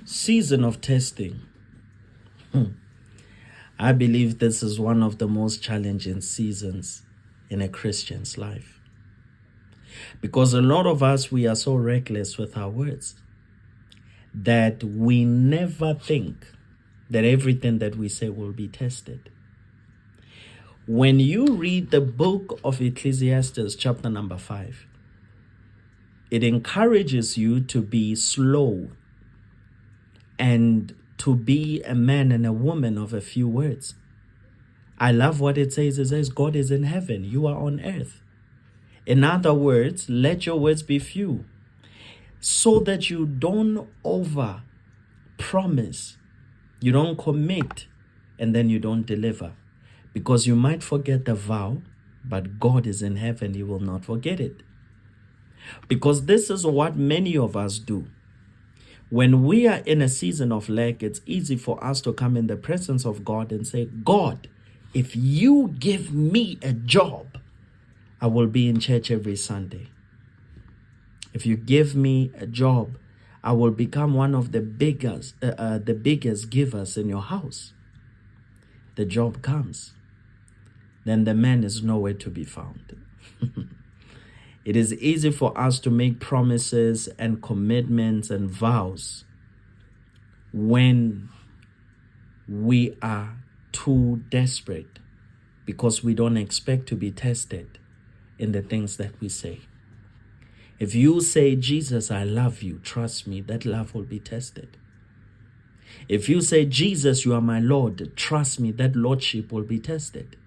Season of testing. I believe this is one of the most challenging seasons in a Christian's life. Because a lot of us, we are so reckless with our words that we never think that everything that we say will be tested. When you read the book of Ecclesiastes, chapter number 5, it encourages you to be slow and to be a man and a woman of a few words. I love what it says. It says, God is in heaven, you are on earth. In other words, let your words be few, so that you don't over promise, you don't commit, and then you don't deliver. Because you might forget the vow, but God is in heaven, he will not forget it. Because this is what many of us do. When we are in a season of lack, it's easy for us to come in the presence of God and say, God, if you give me a job, I will be in church every Sunday. If you give me a job, I will become one of the biggest givers in your house. The job comes, then the man is nowhere to be found. It is easy for us to make promises and commitments and vows when we are too desperate, because we don't expect to be tested in the things that we say. If you say, Jesus, I love you, trust me, that love will be tested. If you say, Jesus, you are my Lord, trust me, that lordship will be tested.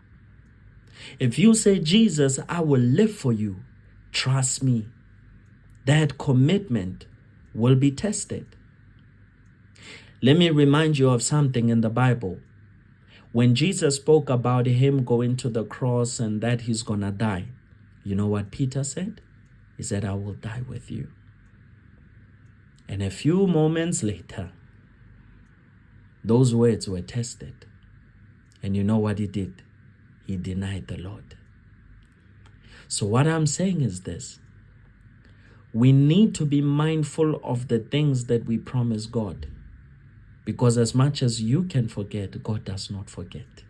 If you say, Jesus, I will live for you, trust me, that commitment will be tested. Let me remind you of something in the Bible. When Jesus spoke about him going to the cross and that he's gonna die, you know what Peter said? He said, I will die with you. And a few moments later, those words were tested. And you know what he did? He denied the Lord. So what I'm saying is this. We need to be mindful of the things that we promise God. Because as much as you can forget, God does not forget.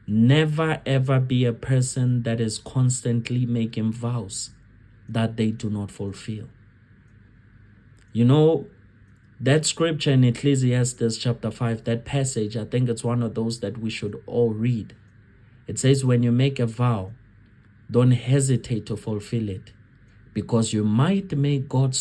Never ever be a person that is constantly making vows that they do not fulfill. You know, that scripture in Ecclesiastes chapter 5, that passage, I think it's one of those that we should all read. It says, when you make a vow, don't hesitate to fulfill it, because you might make God